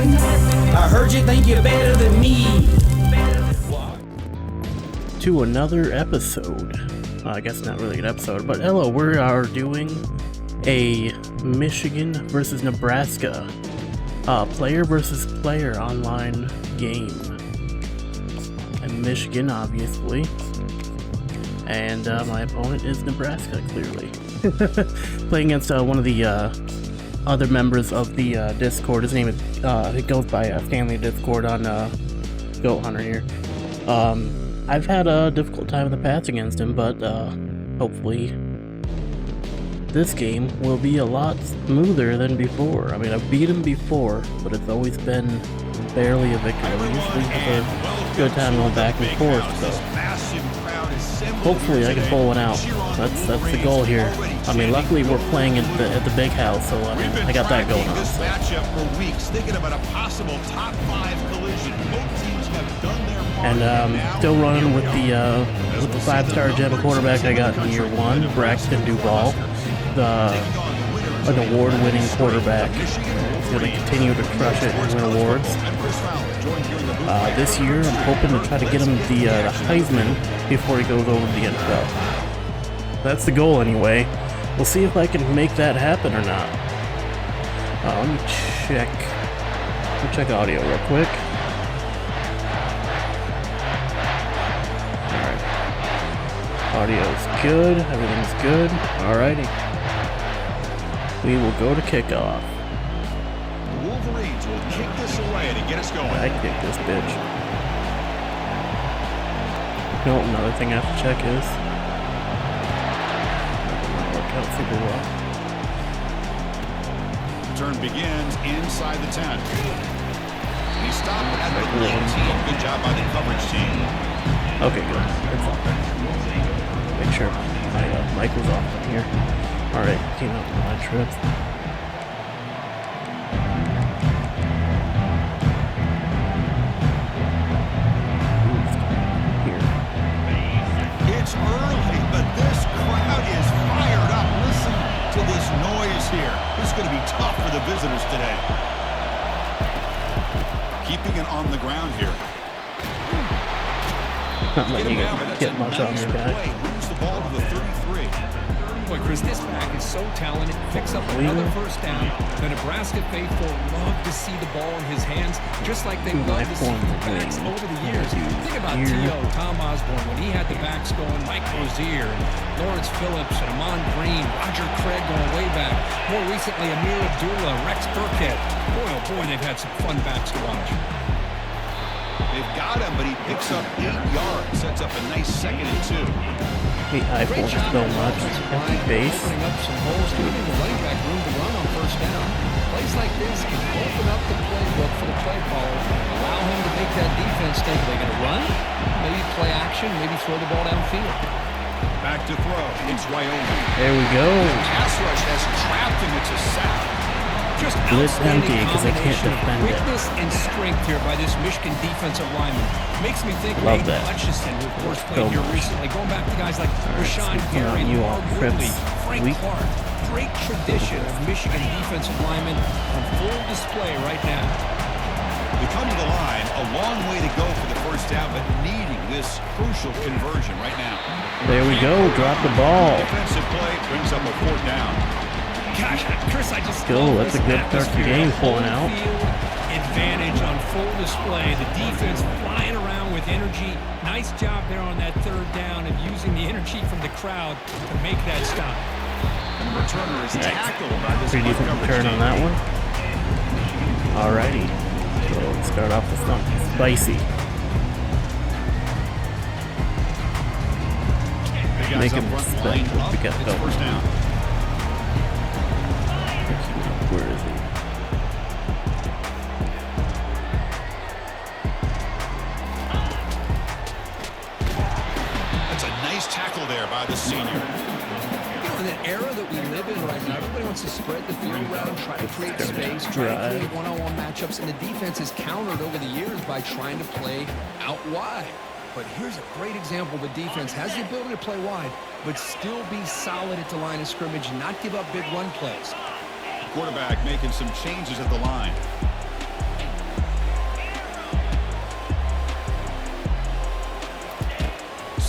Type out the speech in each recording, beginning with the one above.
I heard you think you're better than me. To another episode. I guess not really an episode, but hello, we are doing a Michigan versus Nebraska player versus player online game. And Michigan, obviously. And my opponent is Nebraska, clearly. Playing against one of the other members of the Discord. His name is, it goes by Family Discord on Goat Hunter here. I've had a difficult time in the past against him, but hopefully this game will be a lot smoother than before. I mean, I've beat him before, but it's always been barely a victory. We usually have a good time going back and forth, so hopefully I can pull one out. That's the goal here. I mean, luckily we're playing at the big house, so I mean, I got that going on. So. And still running with the 5-star gem quarterback I got in year one, Braxton Duval, an award-winning quarterback. He's going to continue to crush it and win awards. This year, I'm hoping to try to get him the Heisman before he goes over to the NFL. That's the goal, anyway. We'll see if I can make that happen or not. Let me check audio real quick. Audio's good, everything's good. Alrighty. We will go to kickoff. Wolverines will kick this away to get us going. I kick this bitch. No, another thing I have to check is that might work out super well. Turn begins inside the 10. He stopped at the 19. Good job by the coverage team. Okay, good. That's all. Make sure my mic was off from here. Alright, team up on my trip. Here. It's early, but this crowd is fired up. Listen to this noise here. This is going to be tough for the visitors today. Keeping it on the ground here. Not letting you get much on your back. Boy, Chris, this back is so talented. Picks up another first down. The Nebraska faithful love to see the ball in his hands, just like they love to see the backs over the years. Think about T.O., Tom Osborne, when he had the backs going, Mike Rozier, Lawrence Phillips, and Amon Green, Roger Craig going way back. More recently, Amir Abdullah, Rex Burkhead. Boy, oh boy, they've had some fun backs to watch. They've got him, but he picks up 8 yards. Sets up a nice 2nd and 2. The iPhone so much. Empty base. Opening up some holes, giving the running back room to run on first down. Plays like this can open up the playbook for the play caller. Allow him to make that defense think they're going to run, maybe play action, maybe throw the ball downfield. Back to throw. It's Wyoming. There we go. The pass rush has trapped him. It's a sack. Just blitz empty because they can't defend it. Quickness and strength here by this Michigan defensive lineman. Makes me think of Hutchinson, who of course played here recently. Going back to guys like Rashawn Gary, Mark Woodley, Frank Clark. Great tradition of Michigan defensive linemen on full display right now. They come to the line, a long way to go for the first down, but needing this crucial conversion right now. There we go. Drop the ball. Defensive play brings up a 4th down. Gosh, Chris, I just go. That's a good start to the game pulling out. Advantage on full display. The defense flying around with energy. Nice job there on that 3rd down of using the energy from the crowd to make that stop. And the returner is tackled by this pretty decent return on that one. Alrighty. So let's start off with something spicy. Make him respect what we got going. First down. Where is he? That's a nice tackle there by the senior. In an era that we live in right now, everybody wants to spread the field around, try to create space, try to create one-on-one matchups, and the defense has countered over the years by trying to play out wide. But here's a great example. The defense has the ability to play wide, but still be solid at the line of scrimmage and not give up big run plays. Quarterback making some changes at the line.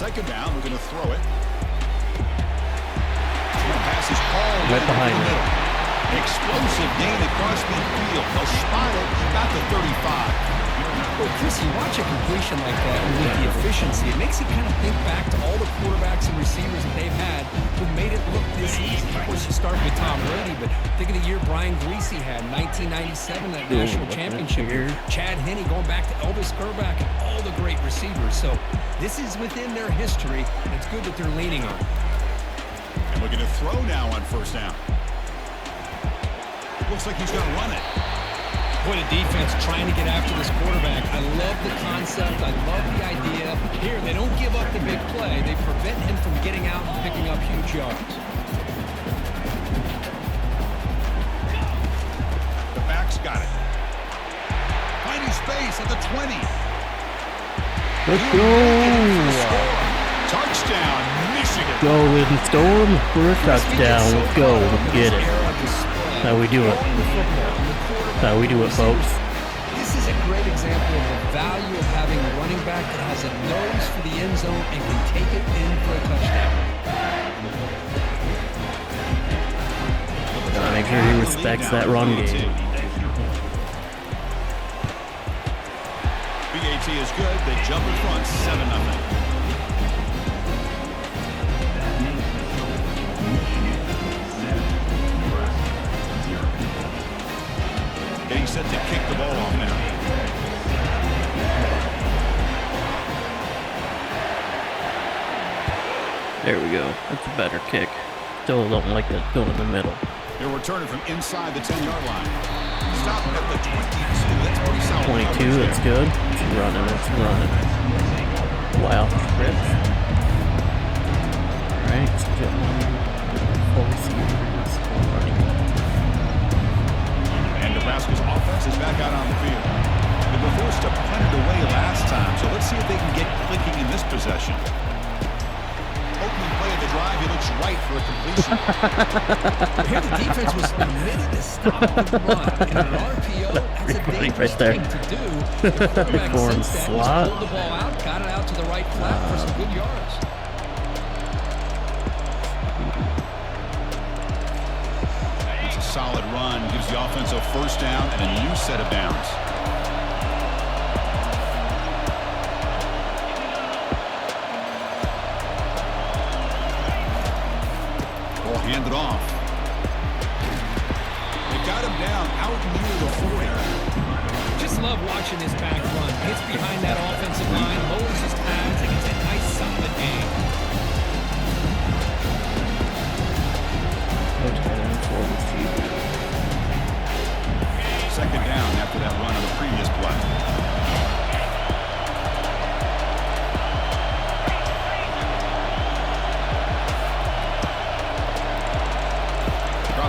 second down, we're going to throw it. Pass is called right behind it. it. Explosive gain across midfield. They'll spot it about the 35. Well, Chris, you watch a completion like that with the efficiency, it makes you kind of think back to all the quarterbacks and receivers that they've had who made it look this easy. Of course, you start with Tom Brady, but think of the year Brian Greasy had, 1997, that national championship year. Chad Henne going back to Elvis Grbac and all the great receivers. So this is within their history, and it's good that they're leaning on it. And we're going to throw now on first down. Looks like he's going to run it. What a defense trying to get after this quarterback. I love the concept. I love the idea. Here, they don't give up the big play. They prevent him from getting out and picking up huge yards. The back's got it. Finding space at the 20. Let's go. Touchdown, Michigan. Go in Storm for a touchdown. Let's go. Let's get it. That's how we do it. That's how we do it, folks. This is a great example of the value of having a running back that has a nose for the end zone and can take it in for a touchdown. Gotta make sure he respects that run game. BAT is good. They jump in front, 7-0. Getting set to kick the ball off now. There we go. That's a better kick. Still don't like that go in the middle. They're returning from inside the 10-yard line. Stop at the 22. That's pretty solid. 22, that's good. It's running, it's running. Wow, rips. Alright, let's get one. 4 receivers, 1 running. And Nebraska's offense is back out on the field. They were forced to punt it away last time, so let's see if they can get clicking in this possession. Opening play of the drive, he looks right for a completion. Here the defense was committed to stop the run. And an RPO, that's a dangerous thing to do. The quarterback since that was pulled the ball out, got it out to the right flat for some good yards. It's a solid run, gives the offense a first down and a new set of downs. Hand it off. They got him down out near the 40. Just love watching this back run. Gets behind that offensive line, lowers his pads, and gets a nice solid gain. Second down after that run on the previous play.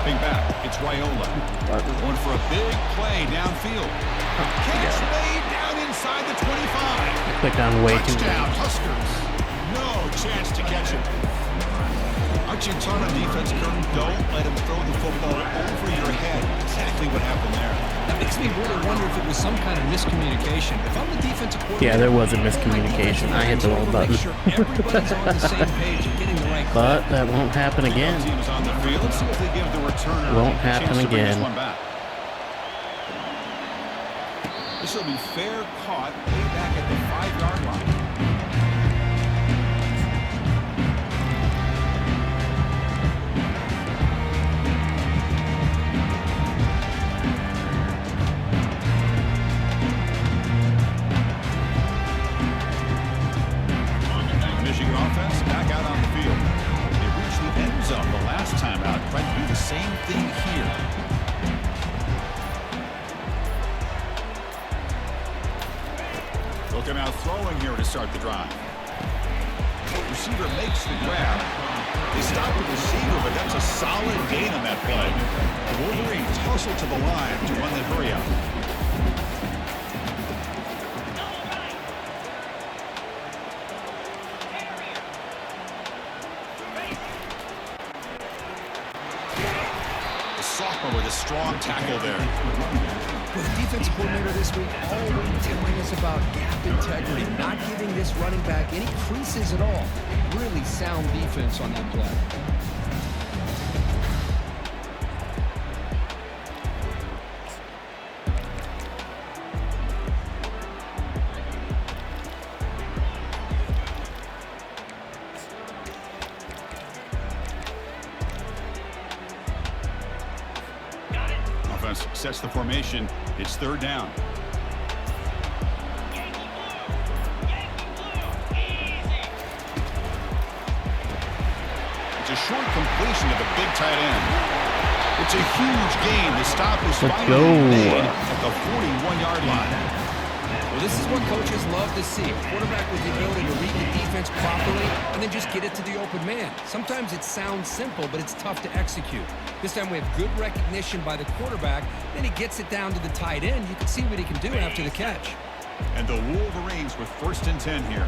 Back. It's Raiola. Going for a big play downfield. Catch made down inside the 25. Click on way too Touchdown, Huskers. No chance to catch him. Aren't you taught on defense, Curtin? Don't let him throw the football over your head. Exactly what happened there. That makes me really wonder if it was some kind of miscommunication. If I'm the defensive coordinator, yeah, there was a miscommunication. I hit the wrong button. Make sure everybody's on the same page and getting the right But that won't happen again. Team is on the field. Let's see if they give the returner Won't a happen chance to bring again. this one back. This will be fair caught way back at the 5-yard line. Michigan offense back out on the field. They reached the end zone the last time out. Trying to do the same thing here. Looking out throwing here to start the drive. Receiver makes the grab. They stop the receiver, but that's a solid gain on that play. The Wolverines hustle to the line to run the hurry out. The sophomore with a strong tackle there. Well, the defensive coordinator this week always telling us about gap integrity, not giving this running back any creases at all. Really sound defense on that play. Sets the formation. It's third down. It's a short completion to the big tight end. It's a huge gain. The stop is finally made at the 41-yard line. Well, this is what coaches love to see. A quarterback with the ability to read the defense properly and then just get it to the open man. Sometimes it sounds simple, but it's tough to execute. This time we have good recognition by the quarterback. Then he gets it down to the tight end. You can see what he can do after the catch. And the Wolverines with 1st and 10 here.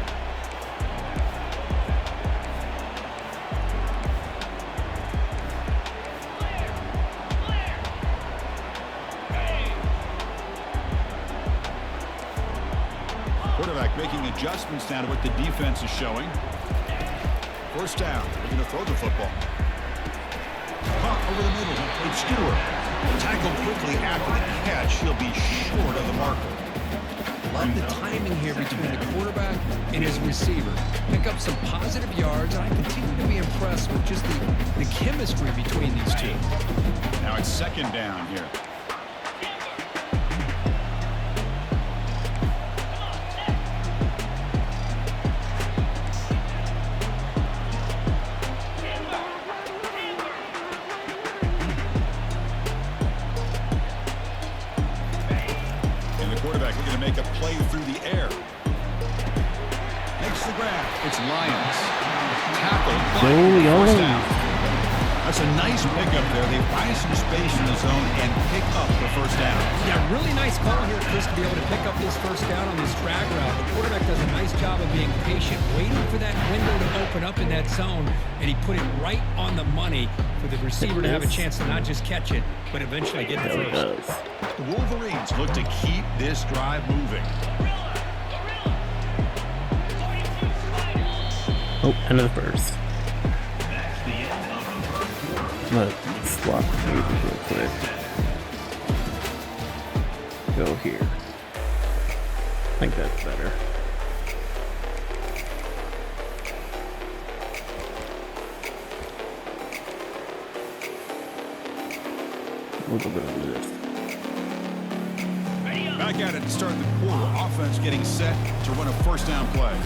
Quarterback making adjustments now to what the defense is showing. 1st down. They're going to throw the football. Caught over the middle. It's Stewart. Tackled quickly after the catch. He'll be short of the marker. Love the timing here between the quarterback and his receiver. Pick up some positive yards, and I continue to be impressed with just the chemistry between these two. Now it's 2nd down here. That's a nice pickup there. They find some space in the zone and pick up the 1st down. Yeah, really nice call here, Chris, to be able to pick up this 1st down on this drag route. The quarterback does a nice job of being patient, waiting for that window to open up in that zone, and he put it right on the money for the receiver to have a chance to not just catch it, but eventually get the first. The Wolverines look to keep this drive moving. Oh, end of the 1st. Let's swap real quick. Go here. I think that's better. A little bit of this. Back at it to start the quarter. Offense getting set to run a 1st down play.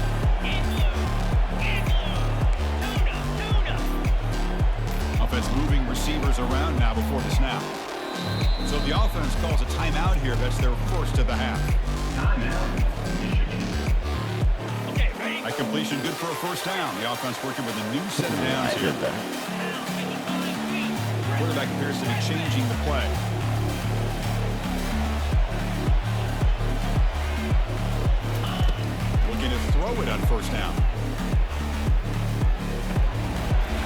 Offense moving receivers around now before the snap. So the offense calls a timeout here. That's their 1st of the half. That completion good for a 1st down. The offense working with a new set of downs here. The quarterback appears to be changing the play. Looking to throw it on 1st down.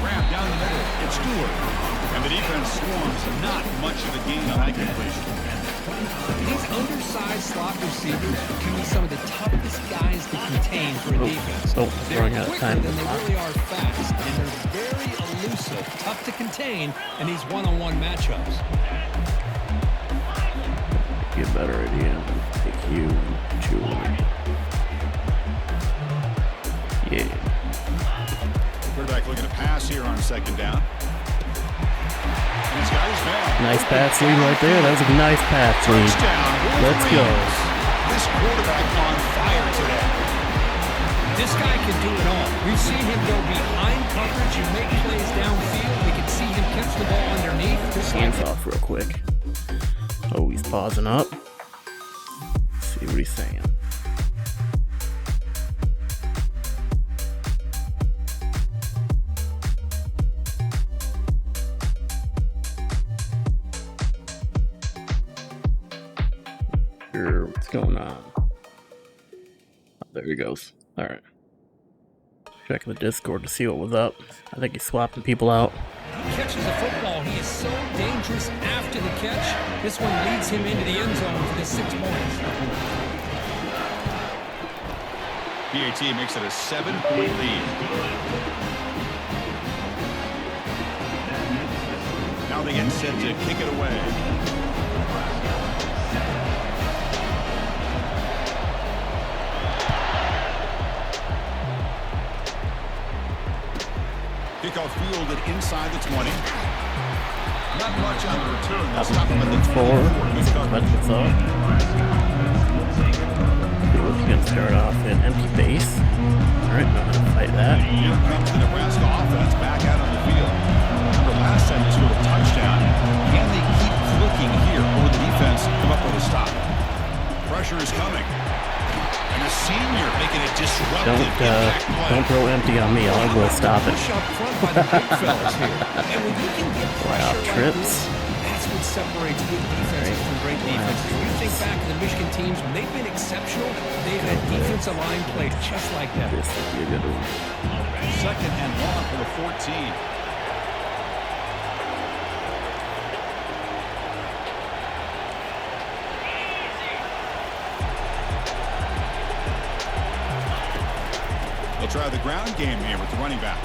Grab down the middle. It's Stewart. And the defense swarms. Not much of a gain on that completion. These undersized slot receivers can be some of the toughest guys to contain for a defense. They're quicker than they really are fast, and they're very elusive, tough to contain in these one-on-one matchups. Get a better idea than take you and chew on. Yeah. Quarterback looking to pass here on 2nd down. And he's got his man. Nice pass lead right there. That was a nice pass lead. Let's go. This quarterback on fire today. This guy can do it all. We've seen him go behind coverage and make plays downfield. We can see him catch the ball underneath. Hands off real quick. Oh, he's pausing up. Let's see what he's saying. What's going on? Oh, there he goes. All right. Checking the Discord to see what was up. I think he's swapping people out. He catches the football. He is so dangerous after the catch. This one leads him into the end zone for the 6 points. PAT makes it a 7-point lead. Now they get set to kick it away. Kickoff fielded inside the 20. Not much on the return. They'll stop him at the 24. Good coverage. We're going to start off in empty base. Alright, not going to fight that. Here comes the Nebraska offense back out on the field. Remember last time they scored a touchdown. Can they keep clicking here, or the defense come up with a stop? Pressure is coming. And a senior making it disruptive. Don't throw empty on me. I will stop it. Wow, trips. That's what separates good defenses from great defenses. When you think back to the Michigan teams, when they've been exceptional, they've had defensive line play just like that. This would be a good one. 2nd and 1 for the 14. They'll try the ground game here with the running back.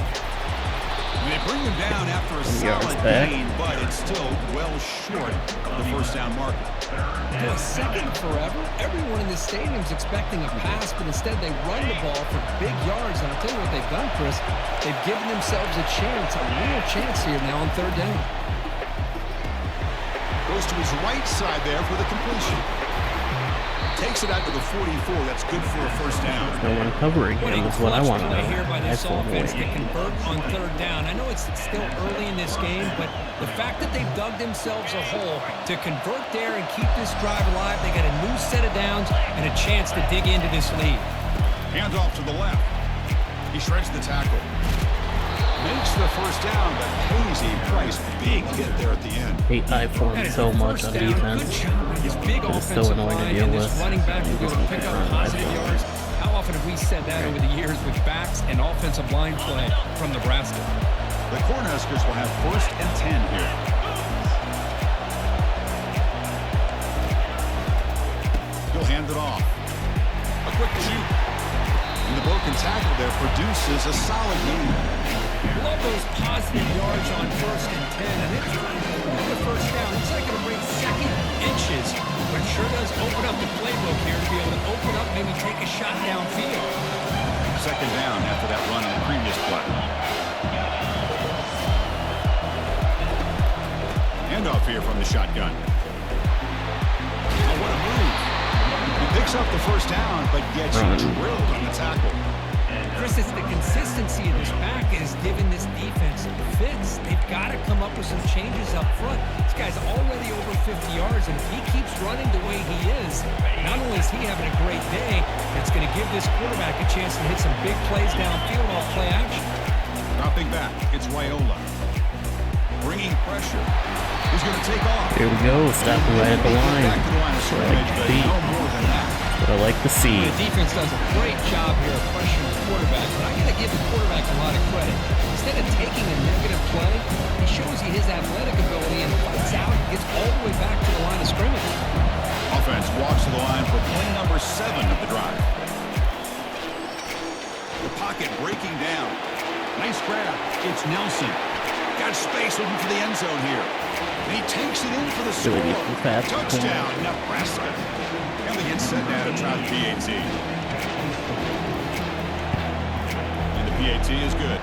And they bring him down after a solid gain, but it's still well short of the first down marker. For a second forever, everyone in the stadium's expecting a pass, but instead they run the ball for big yards. And I'll tell you what they've done, Chris. They've given themselves a chance, a real chance here now on 3rd down. Goes to his right side there for the completion. Takes it out to the 44. That's good for a first down. No one covering him is what I want to know. Here by this offense to convert on 3rd down. I know it's still early in this game, but the fact that they've dug themselves a hole to convert there and keep this drive alive, they got a new set of downs and a chance to dig into this lead. Hands off to the left. He shreds the tackle. Makes the first down, but pays a price. Big hit there at the end. Hate I for him so much on defense. It's so annoying to deal with. Running back will be able to pick up positive yards. How often have we said that over the years with backs and offensive line play from Nebraska? The Cornhuskers will have 1st and 10 here. He'll hand it off. A quick shoot. And the broken tackle there produces a solid gain. Love those positive yards on 1st and 10, and it's the first down. Looks like it'll bring 2nd inches, but sure does open up the playbook here to be able to open up, maybe take a shot downfield. 2nd down after that run on the previous play. Handoff here from the shotgun. Oh, what a move. He picks up the first down, but gets drilled on the tackle. Chris, it's the consistency of this back is giving this defense fits. They've got to come up with some changes up front. This guy's already over 50 yards, and if he keeps running the way he is, not only is he having a great day, it's going to give this quarterback a chance to hit some big plays downfield off play action. Dropping back, it's Raiola. Bringing pressure. He's going to take off. Here we go, stopping right at the line. Back to the line of scrimmage, but no more than that. What I like to see. The defense does a great job here of pressuring the quarterback, but I got to give the quarterback a lot of credit. Instead of taking a negative play, he shows you his athletic ability and fights out and gets all the way back to the line of scrimmage. Offense walks to the line for play number 7 of the drive. The pocket breaking down. Nice grab. It's Nelson. Got space looking for the end zone here. And he takes it in for the score. Touchdown, Nebraska. And they get set down to try the PAT. And the PAT is good.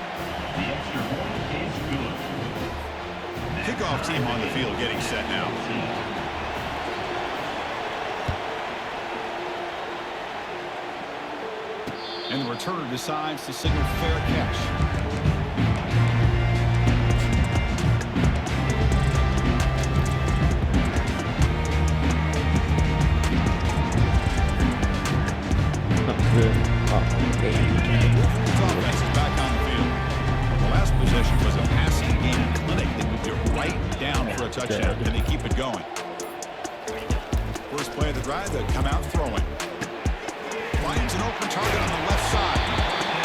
Kickoff team on the field getting set now. And the returner decides to signal fair catch. Offense is back on the field. The last possession was a passing game clinic that moved it right down for a touchdown. Can they keep it going? First play of the drive, they come out throwing. Finds an open target on the left side.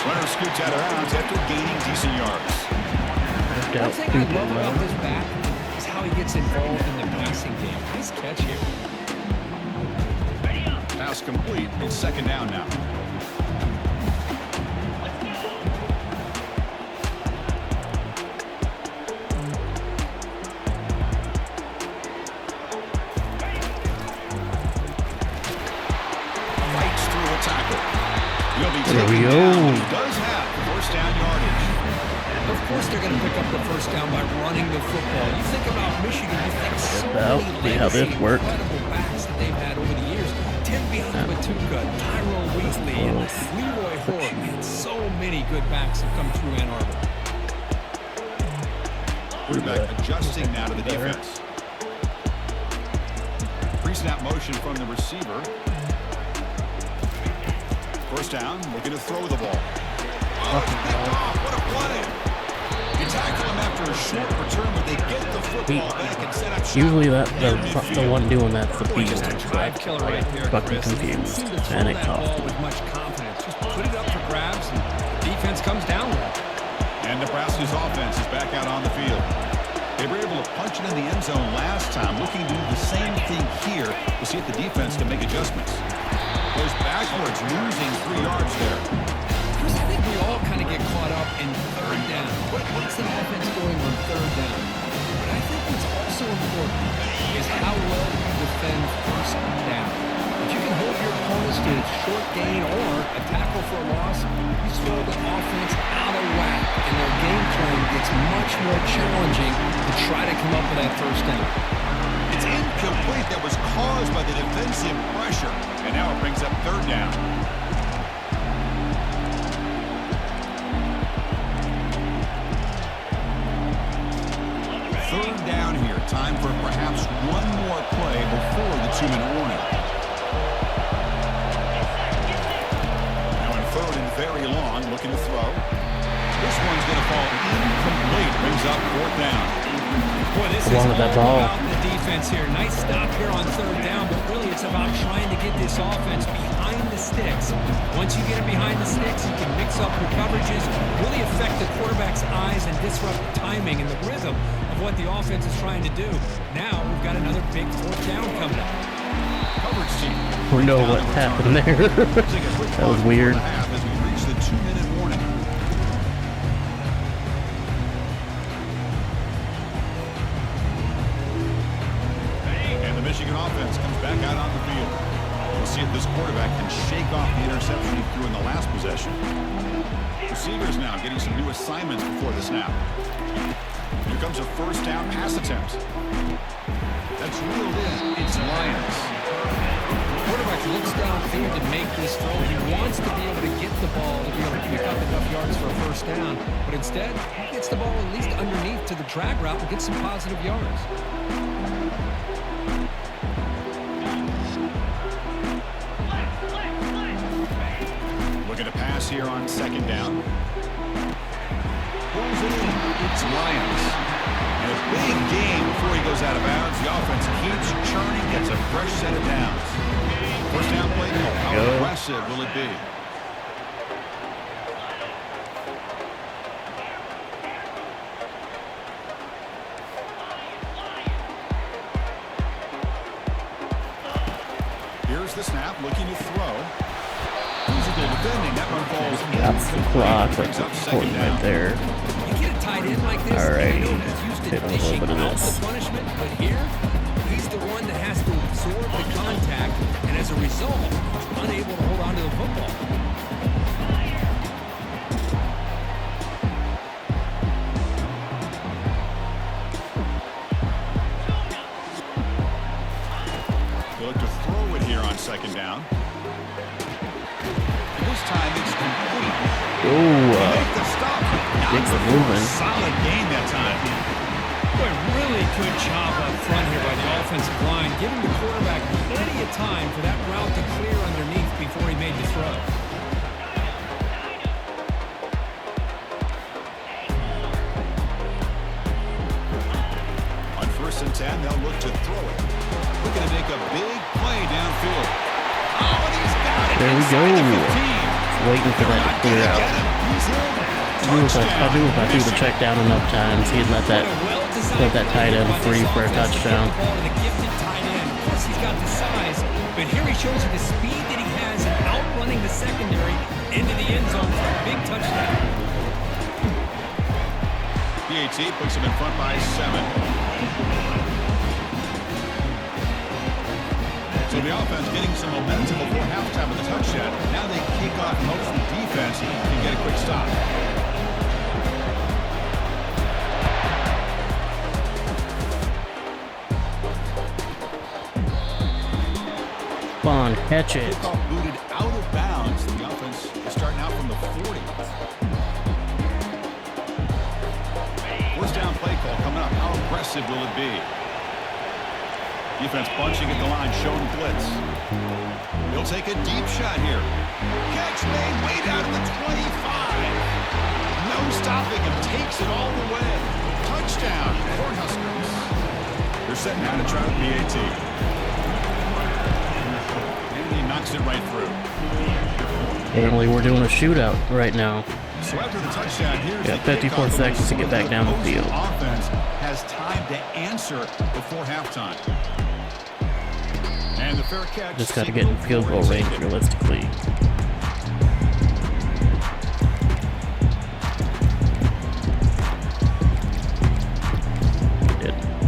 Runner scoots out of bounds after gaining decent yards. One thing I love about this back is how he gets involved in the passing game. Nice catch here. Pass complete. It's second down now. Fights through a tackle. He'll be There we taken go. down. He does have first down yardage. Of course they're going to pick up the first down by running the football. You think about Michigan, you think so many how this works. incredible backs that they've had over the years. Tim Batuka, Tyrone Wheatley, and Leroy Hoare. Man, so many good backs have come through Ann Arbor. Quarterback adjusting now to the defense. Pre-snap motion from the receiver. First down, looking to throw the ball. Oh, picked off. What a play. You tackle him after a short return, but they get the football back and set up shop. Usually the one doing that's the B Just a one, so drive I killer right there, fucking Chris. confused, Seem to throw and it that cost ball me. with much confidence. Just put it up for grabs, and the defense comes down with it. And Nebraska's offense is back out on the field. They were able to punch it in the end zone last time, looking to do the same thing here to see if the defense can make adjustments. Goes backwards, losing 3 yards there. Chris, I think we all kind of get caught up in third down. What's the offense doing on third down? But I think what's also important is how well you defend first down. If you can hold your opponents to a short gain or a tackle for a loss, you throw the offense out of whack, and their game plan gets much more challenging to try to come up with that first down. It's incomplete. That was caused by the defensive pressure. And now it brings up third down. Third down here. Time for perhaps one more play before the 2-minute warning. Now in third and very long, looking to throw. This one's going to fall incomplete. Brings up fourth down. Boy, this is all about the defense here. Nice stop here on third down, but really it's about trying to get this offense behind the sticks. Once you get it behind the sticks, you can mix up your coverages, really affect the quarterback's eyes and disrupt the timing and the rhythm of what the offense is trying to do. Now we've got another big fourth down coming up. Coverage team. We know what happened there. That was weird. As we reach the 2-minute warning. And the Michigan offense comes back out on the field. We'll see if this quarterback can shake off the interception he threw in the last possession. Receivers now getting some new assignments before the snap. Here comes a first down pass attempt. That's reeled in. It's Lions. The quarterback looks downfield to make this throw. He wants to be able to get the ball to be able to pick up enough yards for a first down, but instead he gets the ball at least underneath to the drag route and gets some positive yards. Looking to pass here on second down. Pulls it in. It's Lions. And a big game before he goes out of bounds. The offense keeps churning, gets a fresh set of downs. First down play call. How aggressive will it be? Here's the snap, looking to throw. Physical defending. That one falls That's the clock. Brings That's up important second down. right there. You get a tight end like this, Alright. I know he's used to Hit a little dishing bit of out this. the punishment, but here, he's the one that has to absorb the contact, and as a result, unable to hold on to the football. They look to throw it here on second down. And this time it's complete. Make the stop. Gets it moving. Solid game that time. Boy, really good job up front here by the offensive line, giving the quarterback plenty of time for that route to clear underneath before he made the throw. On 1st and 10, they'll look to throw it. Looking to make a big play downfield. Oh, and he's got it. There we inside go. the 15. waiting for that to clear out. I knew if I threw the check down enough times, he'd let that tight end free for a touchdown. He's got the size, but here he shows you the speed that he has in outrunning the secondary into the end zone for a big touchdown. PAT puts him in front by 7. So the offense getting some momentum before halftime with the touchdown. Now they kick off most of the defense and get a quick stop. Come on, catch it. Kickoff booted out of bounds. The offense is starting out from the 40. First down play call coming up. How aggressive will it be? Defense bunching at the line, showing blitz. He'll take a deep shot here. Catch made way down to the 25. No stopping him. Takes it all the way. Touchdown, Cornhuskers. They're setting out to try the PAT. And he knocks it right through. Apparently we're doing a shootout right now. So after the touchdown, here's got 54 seconds to get back down the field. Offense has time to answer before halftime. And the fair catch. Just got to get in field goal range realistically.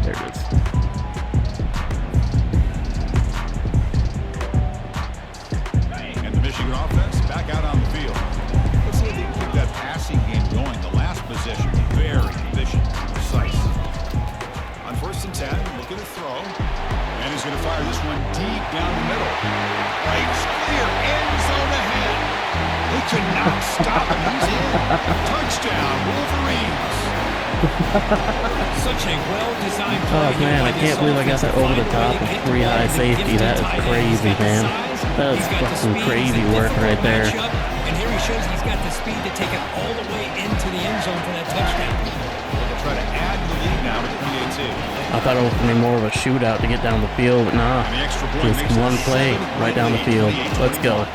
There it is. And the Michigan offense back out on the field. Let's see if they can keep that passing game going. The last possession, very efficient, precise. On 1st and 10, looking to throw. And he's going to fire this one deep down the middle. Right, clear, end zone ahead. They could not stop him. He's in. Touchdown, Wolverines. Such a well-designed Oh man, I can't believe I got that over the top of 3 high safety. That is crazy, man. That is fucking crazy work right there. And here he shows he's got the speed to take it all the way into the end zone for that touchdown. They'll try to add the lead now to the PAT. I thought it was going to be more of a shootout to get down the field, but nah. Just one play right down the field. Let's go.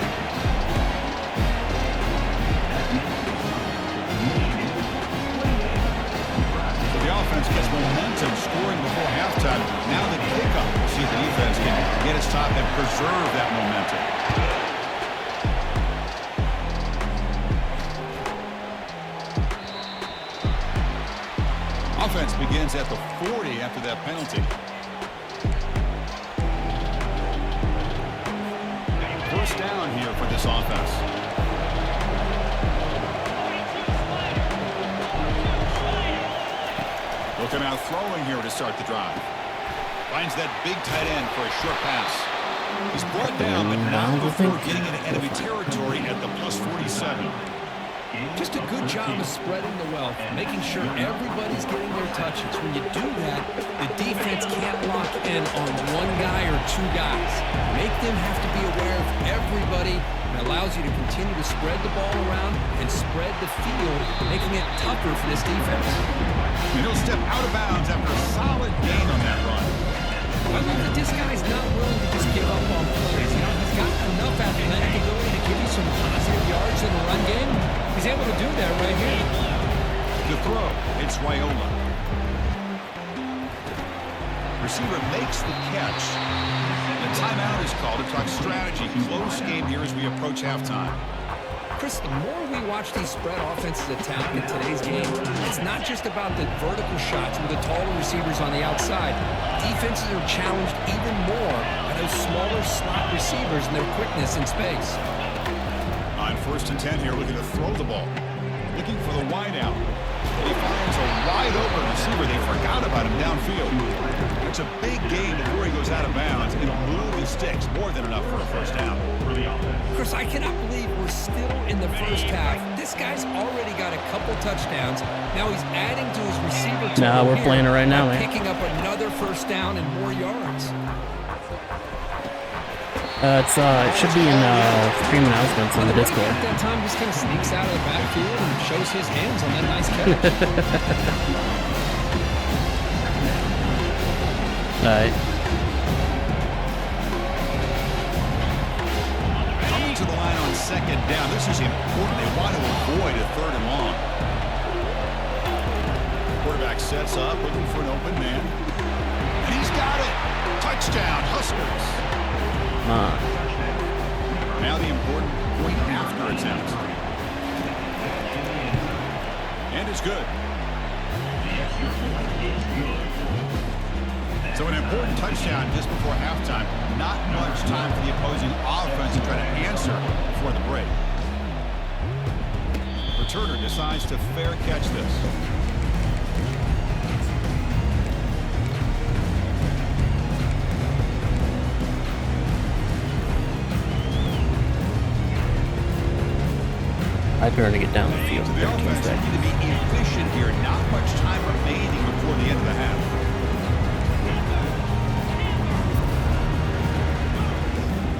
The offense gets momentum scoring before halftime. Now the kickoff. We'll see if the defense can get its top and preserve that momentum. Offense begins at the 40 after that penalty. First down here for this offense. Looking out throwing here to start the drive. Finds that big tight end for a short pass. He's brought down, but now before getting into enemy territory at the +47. Just a good job of spreading the wealth, making sure everybody's getting their touches. When you do that, the defense can't lock in on one guy or 2 guys. Make them have to be aware of everybody. It allows you to continue to spread the ball around and spread the field, making it tougher for this defense. And he'll step out of bounds after a solid gain on that run. I love that this guy's not willing to just give up on plays. You know, he's got enough athletic ability to give you some positive yards in the run game. He's able to do that right here. The throw, it's Wyola. Receiver makes the catch. The timeout is called to talk strategy. Close game here as we approach halftime. Chris, the more we watch these spread offenses attack in today's game, it's not just about the vertical shots with the taller receivers on the outside. Defenses are challenged even more by those smaller slot receivers and their quickness in space. On 1st and 10 here, looking to throw the ball. Looking for the wide out. He finds a wide open receiver. They forgot about him downfield. It's a big gain before he goes out of bounds. It'll move his sticks. More than enough for a first down. Chris, I cannot believe we're still in the first half. This guy's already got a couple touchdowns. Now he's adding to his receiver total. Nah, we're playing it right now, man. Picking up another first down and more yards. It should be in stream announcements on the Discord. That time just kind of sneaks out of the backfield and shows his hands on that nice catch. Alright. Coming to the line on 2nd down. This is in important. They want to avoid a 3rd and long. Quarterback sets up, looking for an open man. And he's got it. Touchdown, Huskers. Now the important point after attempt. And it's good. So an important touchdown just before halftime. Not much time for the opposing offense to try to answer before the break. Returner decides to fair catch this. I turn to get down the field. So the offense need to be efficient here. Not much time remaining before the end of the half.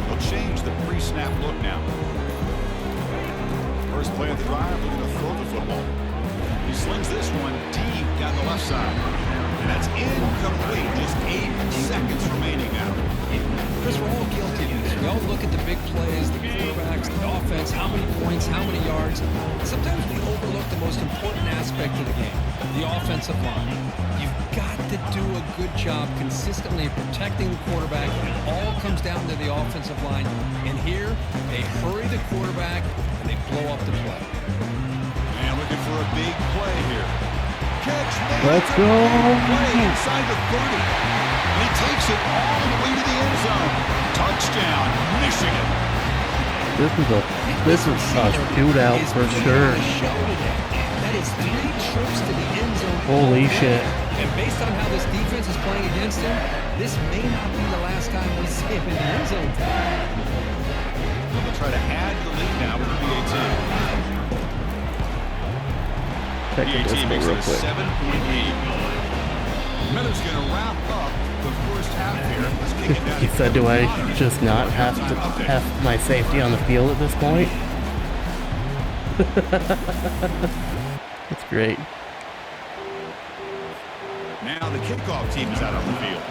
They'll change the pre-snap look now. First play of the drive, looking to throw the football. He slings this one deep down the left side. And that's incomplete. Just 8 seconds remaining now. Chris, we're all guilty of this. We all look at the big plays, the quarterbacks, the offense, how many points, how many yards. Sometimes we overlook the most important aspect of the game, the offensive line. You've got to do a good job consistently protecting the quarterback. It all comes down to the offensive line. And here, they hurry the quarterback, and they blow up the play. And looking for a big play here. Catch made. Let's go. Play inside the 30. And he takes it all the way to the end zone. Touchdown, Michigan. This is a shootout for sure. That is 3 trips to the end zone. Holy shit. And based on how this defense is playing against him, this may not be the last time we see him in the end zone. They'll try to add the lead now with the PAT. PAT makes it a 7-point lead. Miller's going to wrap up the first half here. Let's kick it down. He said, do I just not have to have my safety on the field at this point? That's great. Now the kickoff team is out on the field.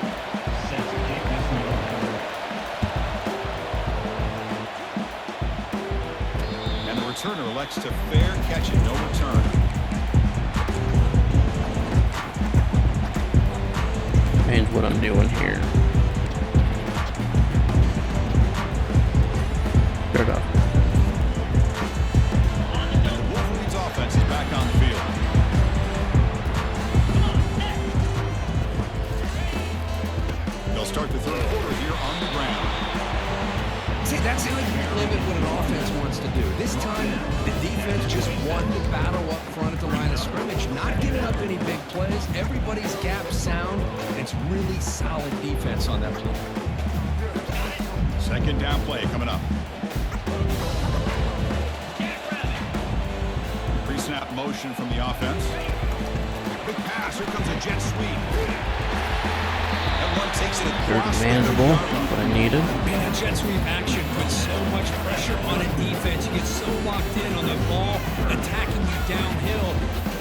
And the returner elects to fair catch it, no return. Change what I'm doing here. Start off. The Wolverines offense is back on the field. They'll start the 3rd quarter here on the ground. See, that's how you limit what an offense wants to do. This time, the defense just won the battle up front at the line of scrimmage, not giving up any big plays. Everybody's gap sound. It's really solid defense on that play. 2nd down play coming up. Pre-snap motion from the offense. Quick pass. Here comes a jet sweep. Takes it across. Very manageable, what I needed. Man, that jet sweep action puts so much pressure on a defense. You get so locked in on the ball, attacking you downhill.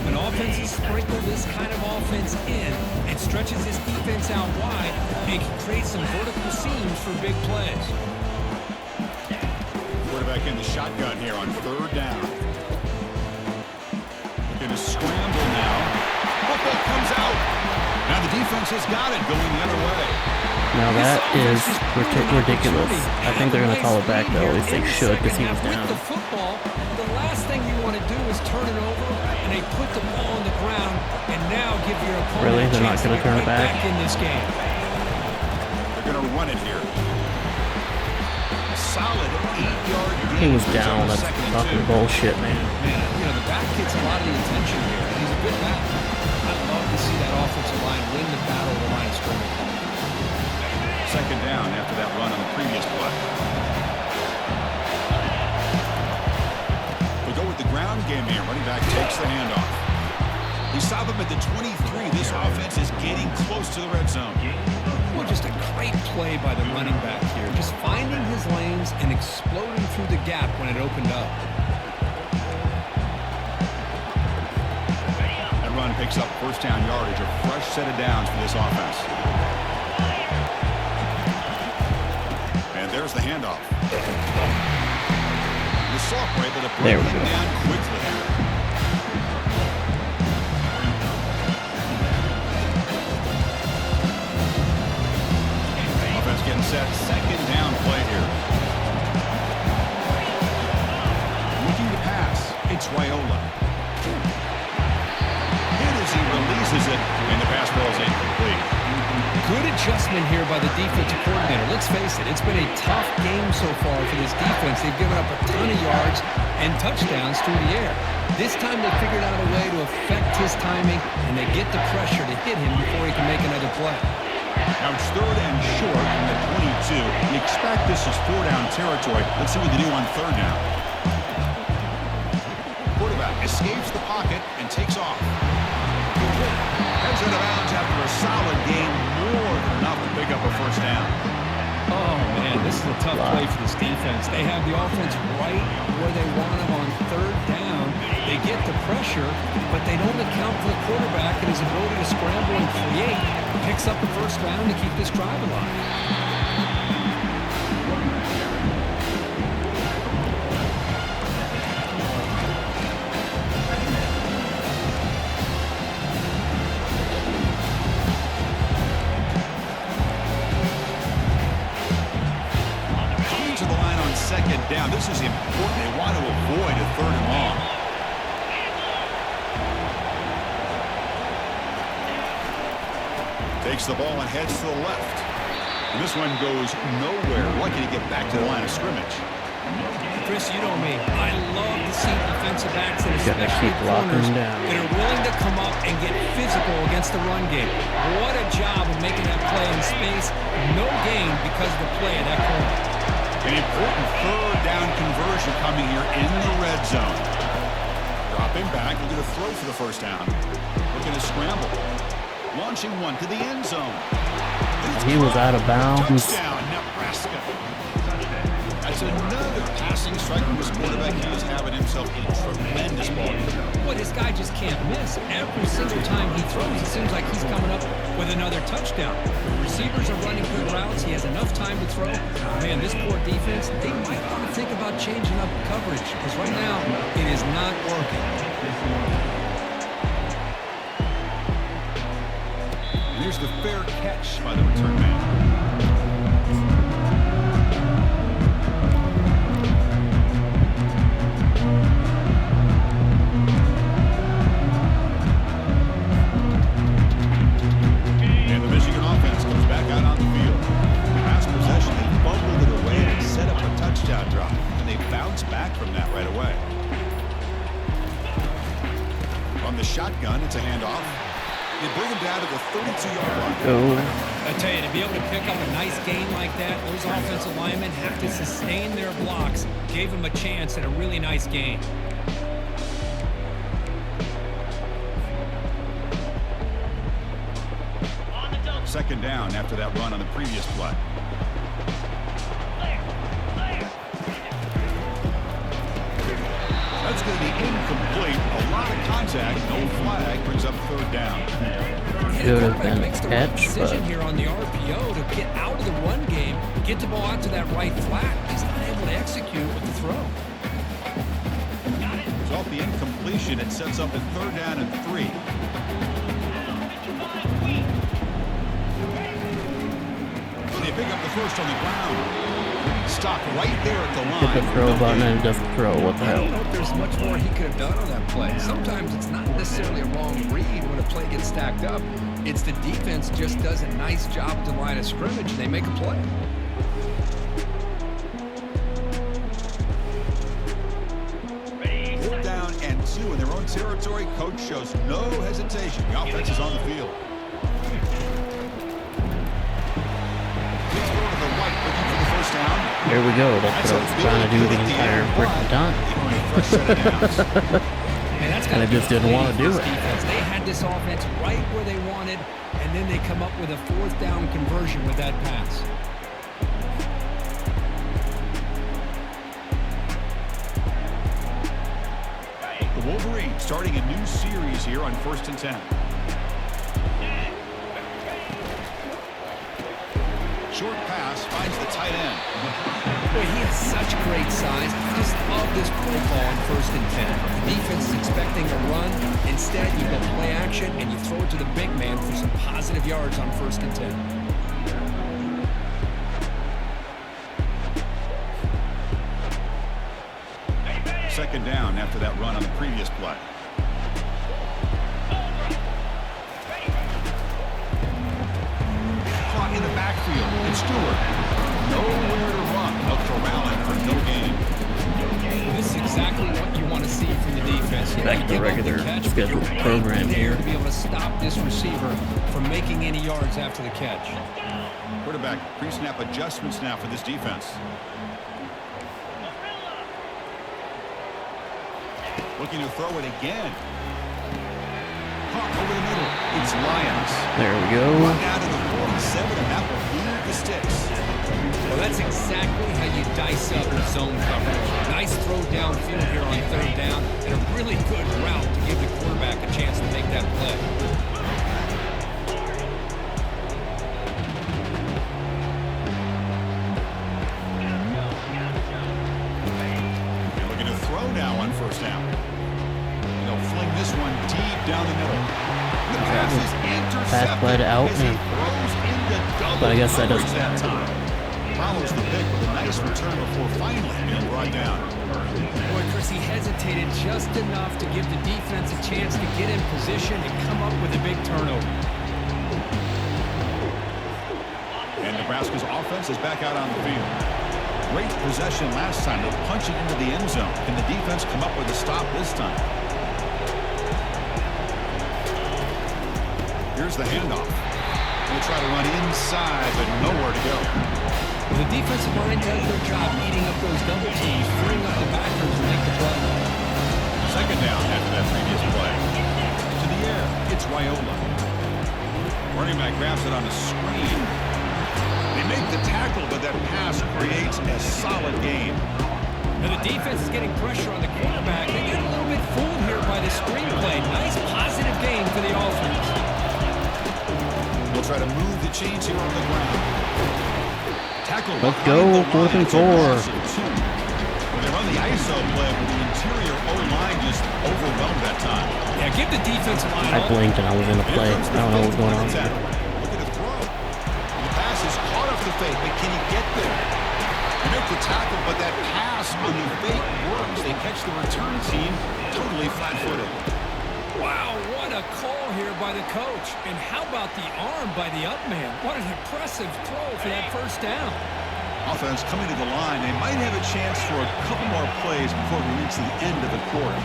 When offenses sprinkle this kind of offense in and stretches this defense out wide, it can create some vertical seams for big plays. Quarterback in the shotgun here on 3rd down. Looking to scramble now. Football comes out. Now the defense has got it going the other way. Now that is ridiculous. I think they're going to call it back though. At least they should because he was down. With the football, the last thing you want to do is turn it over, and they put the ball on the ground, and now give your opponent Really? a They're not chance going to turn it get back? in this game. They're going to run it here. Solid 8-yard gain. He was down. That's fucking bullshit, man. Man, you know, the back gets a lot of the attention here, and he's a good back. I'd love to see that offensive line win the battle of the line of scrimmage. 2nd down after that run on the previous play. They go with the ground game here. Running back takes the handoff. They stop him at the 23. This offense is getting close to the red zone. Well, just a great play by the running back here. Just finding his lanes and exploding through the gap when it opened up. That run picks up 1st down yardage, a fresh set of downs for this offense. And there's the handoff. the sophomore able to There break we him go. down quickly. Offense getting set. Second down play here. Looking to pass. It's Raiola. Hit as he releases it, and the pass ball is incomplete. Good adjustment here by the defensive coordinator. Let's face it, it's been a tough game so far for this defense. They've given up a ton of yards and touchdowns through the air. This time they figured out a way to affect his timing, and they get the pressure to hit him before he can make another play. Now it's third and short from the 22. You expect this is 4-down territory. Let's see what they do on third down. Quarterback escapes the pocket and takes off. Heads out of bounds after a solid game, more than enough to pick up a first down. Oh, man, this is a tough play for this defense. They have the offense right where they want them on third down. They get the pressure, but they don't account for the quarterback and his ability to scramble and create. Picks up the first down to keep this drive alive. Second down. This is important. They want to avoid a third and long. Takes the ball and heads to the left. And this one goes nowhere. Lucky to get back to the line of scrimmage. Chris, you know me. I love to see defensive backs and especially corners that are willing to come up and get physical against the run game. What a job of making that play in space. No gain because of the play of that corner. An important third down conversion coming here in the red zone. Dropping back, looking to throw for the first down. Looking to scramble. Launching one to the end zone. He was out of bounds. Touchdown, Nebraska. That's another passing strike from his quarterback. He is having himself a tremendous ball game. Boy, this guy just can't miss. Every single time he throws, it seems like he's coming up with another touchdown. The receivers are running good routes. He has enough time to throw. Man, this poor defense, they might want to think about changing up coverage because right now it is not working. And here's the fair catch by the return man. Shotgun, it's a handoff. They bring him down to the 32-yard line. I tell you, to be able to pick up a nice game like that, those offensive linemen have to sustain their blocks. Gave him a chance at a really nice game. Second down after that run on the previous play. That's going to be incomplete. A lot of contact. No flag. Brings up third down. Should have been makes the right decision here on the RPO to get out of the run game, get the ball out to that right flat. He's not able to execute with the throw. So off the incompletion, it sets up a third down and 3. They pick up the first on the ground. Stop right there at the line. Hit the throw button and just throw. What the hell? I don't know if there's much more he could have done on that play. Sometimes it's not necessarily a wrong read when a play gets stacked up. It's the defense just does a nice job at the line of scrimmage and they make a play. Fourth down and 2 in their own territory. Coach shows no hesitation. The offense is on the field. There we go. That's what I was trying to do the entire freaking time. And I just didn't want to do it. They had this offense right where they wanted, and then they come up with a fourth down conversion with that pass. The Wolverines starting a new series here on 1st and 10. Short pass finds the tight end. Boy, he Such great size. Just love this play call on 1st and 10. The defense is expecting a run. Instead, you go play action and you throw it to the big man for some positive yards on 1st and 10. 2nd down after that run on the previous play. Caught in the backfield. It's Stewart. Nowhere to run. They'll corral him for no gain. This is exactly what you want to see from the defense. Back to the regular scheduled program here. To be able to stop this receiver from making any yards after the catch. Quarterback pre-snap adjustments now for this defense. Looking to throw it again. Caught over the middle. It's Lyons. There we go. Run down to the 47, and that will lead the sticks. Well, that's exactly how you dice up zone coverage. Nice throw downfield here on 3rd down, and a really good route to give the quarterback a chance to make that play. Looking to throw now on 1st down. They'll fling this one deep down the middle. The pass is intercepted. Pass led out, as he throws into double but I guess that coverage doesn't that time. Follows the pick with a nice return before finally being brought down. Boy, Chris, he hesitated just enough to give the defense a chance to get in position and come up with a big turnover. And Nebraska's offense is back out on the field. Great possession last time. They punch it into the end zone. Can the defense come up with a stop this time? Here's the handoff. They try to run inside, but nowhere to go. Well, the defensive line does their job eating up those double teams, freeing up the backers to make the play. 2nd down after that previous play. To the air, it's Raiola. Running back grabs it on the screen. They make the tackle, but that pass creates a solid gain. Now the defense is getting pressure on the quarterback. They get a little bit fooled here by the screenplay. Nice positive gain for the offense. They'll try to move the chains here on the ground. Tackle. Let's go, 4th and 4. When they run the ISO play, but the interior O-line just overwhelmed that time. Yeah, give the defensive line. I blinked and I was in the play. I don't know what's going on. Look at the throw. The pass is caught off the fake, but can he get there? They make the tackle, but that pass on the fake works. They catch the return team totally flat-footed. Wow, what a call here by the coach. And how about the arm by the up man? What an impressive throw for that 1st down. Offense coming to the line. They might have a chance for a couple more plays before we reach the end of the quarter.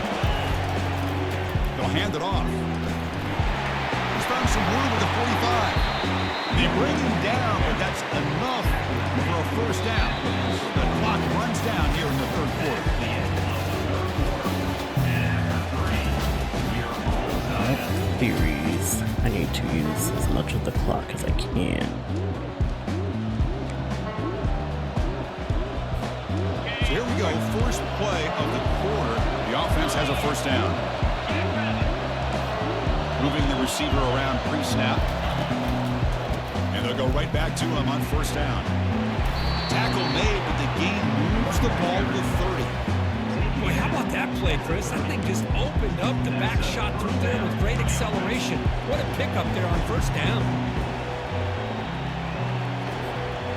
They'll hand it off. He's found some room with the 45. They bring him down, but that's enough for a 1st down. The clock runs down here in the 3rd quarter. Theories. I need to use as much of the clock as I can. So here we go. First play of the quarter. The offense has a 1st down. Moving the receiver around pre-snap. And they'll go right back to him on 1st down. Tackle made, but the gain moves the ball to 30. Boy, how about that play, Chris? That thing just opened up the back shot through there with great acceleration. What a pickup there on 1st down.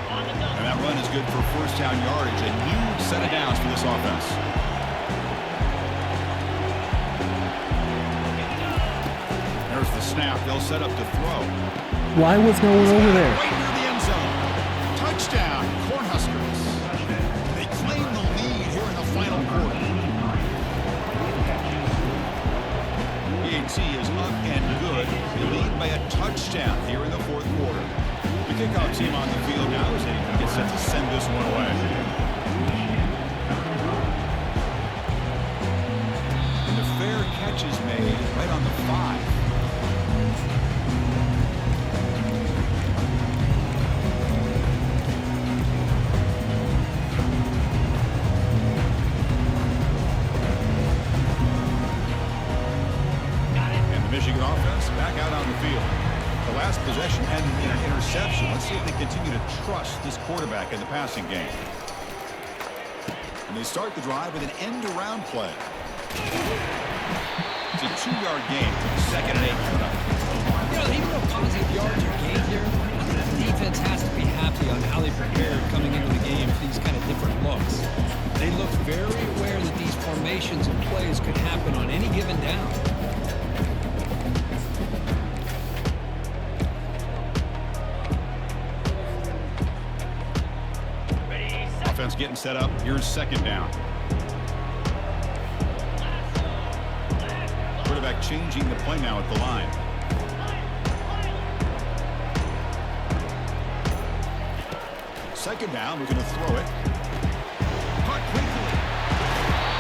And that run is good for 1st down yardage. A new set of downs for this offense. There's the snap. They'll set up to throw. Why was no one over there? Right near the end zone. Touchdown, Cornhuskers. They claim the lead here in the final quarter. PAT is up and good. They lead by a touchdown here in the 4th quarter. The kickoff team on the field now as they get set to send this one away. And the fair catch is made right on the 5. Michigan offense back out on the field. The last possession ended in an interception. Let's see if they continue to trust this quarterback in the passing game. And they start the drive with an end-around play. It's a 2-yard gain. 2nd and 8 coming up. You know, even though positive yards are gained here, the defense has to be happy on how they prepared coming into the game for these kind of different looks. They look very aware that these formations and plays could happen on any given down. Offense getting set up. Here's 2nd down. Quarterback changing the play now at the line. Second down, we're going to throw it. Caught quickly.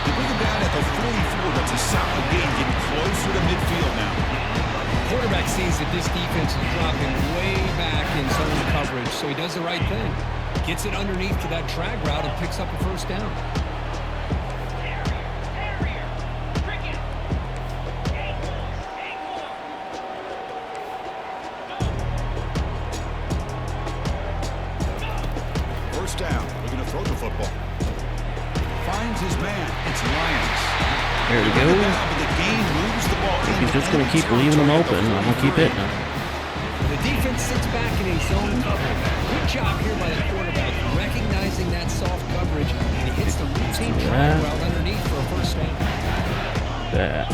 They bring him down at the 44. That's a solid gain, getting closer to midfield now. Quarterback sees that this defense is dropping way back in zone coverage, so he does the right thing. Gets it underneath to that drag route and picks up a 1st down. First down. We're going to throw the football. Finds his man. It's Lyons. There we go. But the game moves the ball. He's just going to keep leaving them open. I'm going to keep hitting him. The defense sits back in a zone coverage. Good job here by the quarterback, recognizing that soft coverage, and he hits the routine drag route underneath for a 1st down. That.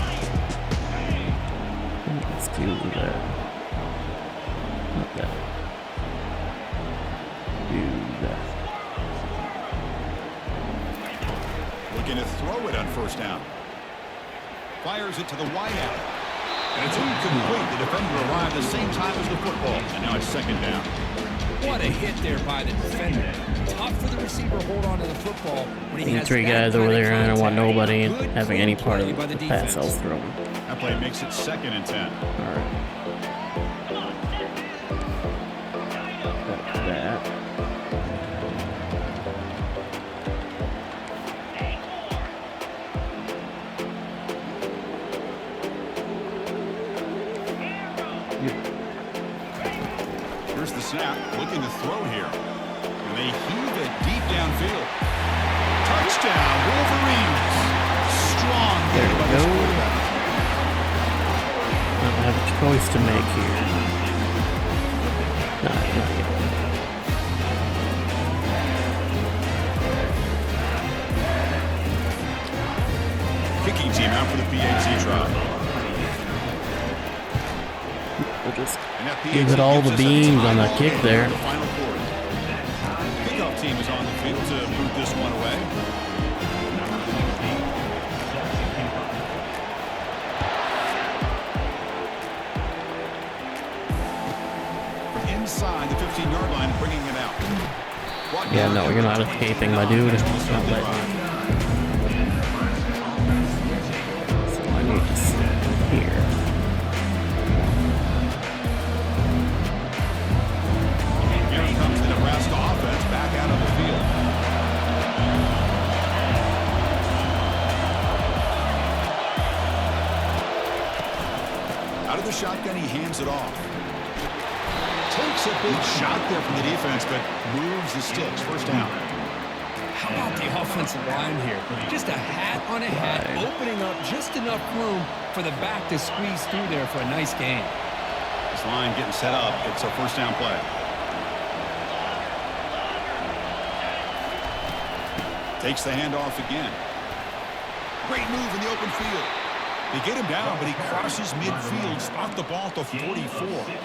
Let's do that. Not that. Do that. Looking to throw it on 1st down. Fires it to the wideout. And it's incomplete. The defender arrived the same time as the football. And now it's 2nd down. What a hit there by the defender. Tough for the receiver to hold on to the football when he has 3 guys over there, and I don't want nobody having any part of the pass I'll throw. That play makes it 2nd and 10. All right. Got that. Here's the snap. Looking to throw here. And they heave it deep downfield. Touchdown, Wolverines. Strong There game we by go. this quarterback. I have a choice to make here. Nah, not yet. Kicking team out for the PAT drive. We'll just And that give PAT it all gives the us a beans on the timeout kick game there. in the final quarter. Kickoff team is on the field to move this one away. Inside the 15-yard line, bringing it out. Yeah, no, you're not escaping, my dude. Not letting you. So I need to sit here. Here comes the Nebraska offense back out on the field. Out of the shotgun, he hands it off. Takes a big shot there from the defense, but moves the sticks. 1st down. How about the offensive line here? Just a hat on a hat, opening up just enough room for the back to squeeze through there for a nice gain. This line getting set up. It's a 1st down play. Takes the handoff again. Great move in the open field. They get him down, but he crosses midfield, stopped the ball at the 44.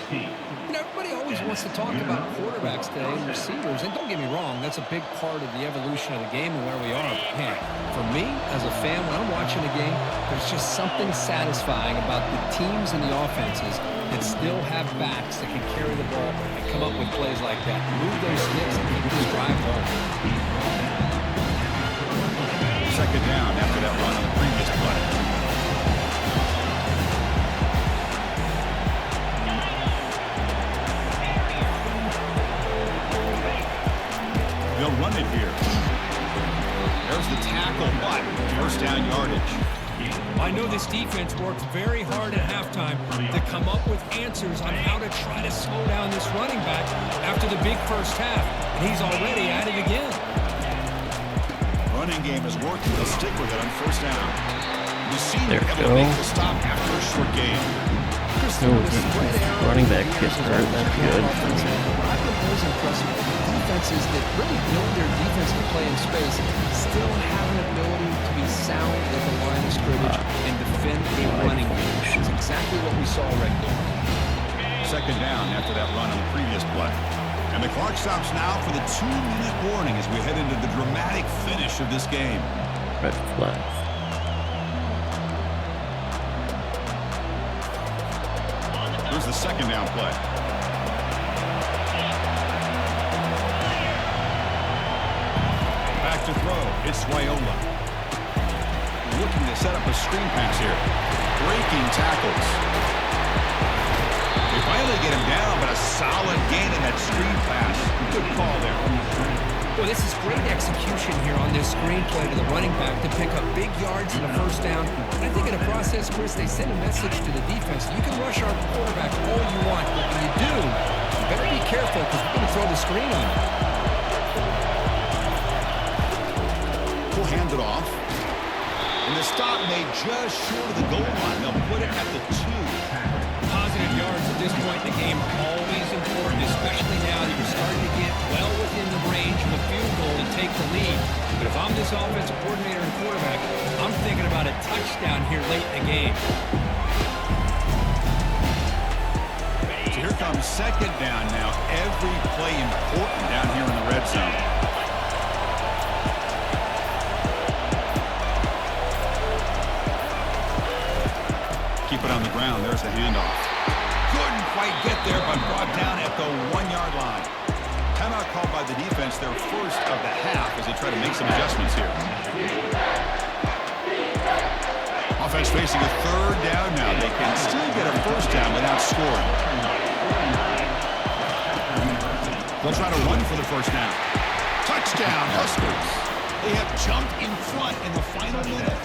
You know, everybody always wants to talk about quarterbacks today and receivers, and don't get me wrong, that's a big part of the evolution of the game and where we are. But man, for me, as a fan, when I'm watching a game, there's just something satisfying about the teams and the offenses that still have backs that can carry the ball and come up with plays like that. Move those sticks and keep this drive going. 2nd down after that run on the previous play. They'll run it here. There's the tackle, but 1st down yardage. I know this defense worked very hard at halftime to come up with answers on how to try to slow down this running back after the big 1st half, and he's already at it again. Running running game is working. They'll stick with it on first down. There we go. Make the stop after a short gain. Running back gets hurt. That's good. What I've been most impressed with defenses that really build their defense to play in space still have an ability to be sound at the line of scrimmage and defend a running game. It's exactly what we saw right there. Second down after that run on the previous play. And the clock stops now for the 2-minute warning as we head into the dramatic finish of this game. Red flag. Here's the second down play. Back to throw. It's Wyola. Looking to set up a screen pass here. Breaking tackles. They finally get him down, but a solid gain in that screen pass. Good call there. Well, this is great execution here on this screen play to the running back to pick up big yards in the first down. And I think in a process, Chris, they send a message to the defense. You can rush our quarterback all you want, but when you do, you better be careful because we're going to throw the screen on you. We'll hand it off. And the stop made just short of the goal line. They'll put it at the 2. Positive yards at this point in the game are always important, especially now that you're starting to get well within the range of a field goal and take the lead. But if I'm this offensive coordinator and quarterback, I'm thinking about a touchdown here late in the game. So here comes second down now. Every play important down here in the red zone. Keep it on the ground. There's the handoff. Couldn't quite get there, but brought down at the 1-yard line. Timeout called by the defense, their first of the half, as they try to make some adjustments here. Offense facing a third down now. They can still get a first down without scoring. They'll try to run for the first down. Touchdown, Huskers. They have jumped in front in the final minute.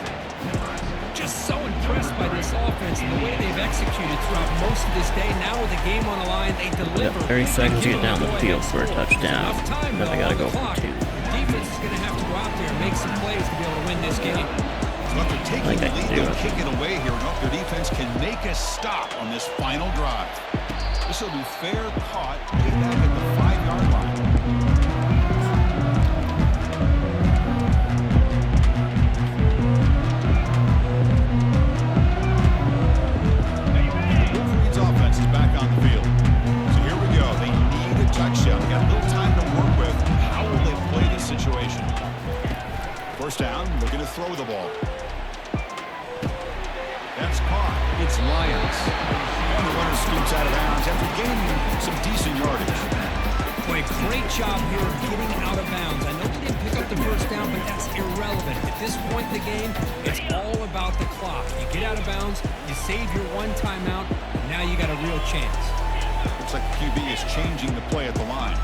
Just so impressed by this offense and the way they've executed throughout most of this day. Now with the game on the line, they deliver. 30 seconds to get down the field for a touchdown. Then they got to go for 2. Defense is going to have to go out there and make some plays to be able to win this game. But they're taking the lead, they'll kick it away here and hope their defense can make a stop on this final drive. This will be fair caught, way back at the 5-yard line. Wolverine's offense is back on the field. So here we go. They need a touchdown. They got a little time to work with. How will they play this situation? First down, looking to throw the ball. That's caught. It's Lions. And the runner scoots out of bounds after gaining some decent yardage. Boy, great job here of getting out of bounds. I know they didn't pick up the first down, but that's irrelevant. At this point in the game, it's all about the clock. You get out of bounds, you save your one timeout, and now you got a real chance. Looks like the QB is changing the play at the line.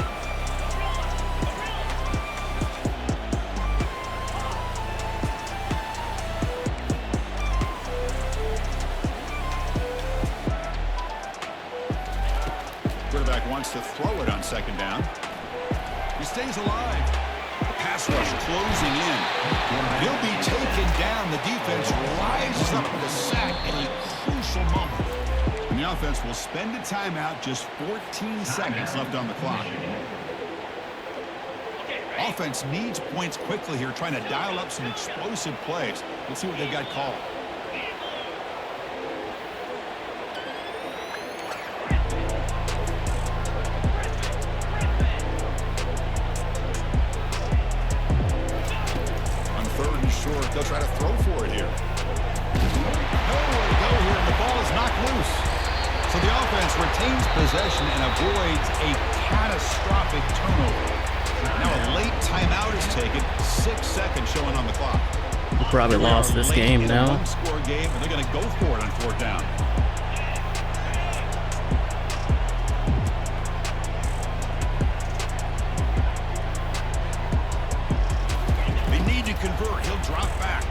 Quarterback wants to throw it on second down. He stays alive. The pass rush closing in. He'll be taken down. The defense rises up with a sack in a crucial moment. And the offense will spend a timeout, just 14 seconds left on the clock. Offense needs points quickly here, trying to dial up some explosive plays. Let's see what they've got called. They'll try to throw for it here. Nowhere to go here, and the ball is knocked loose. So the offense retains possession and avoids a catastrophic turnover. Now a late timeout is taken, 6 seconds showing on the clock. We probably lost this game now. One-score game, and they're going to go for it on fourth down. Convert, he'll drop back.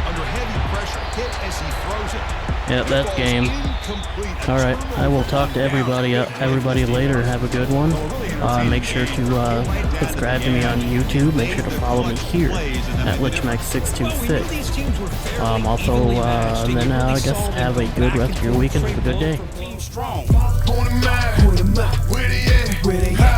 Under heavy pressure, hit as he throws it. Yep, that's game. Alright, I will talk to everybody later. Have a good one. Make sure to subscribe to me on YouTube. Make sure to follow me here at LichMax626. Also, then I guess have a good rest of your weekend. Have a good day. Where they at?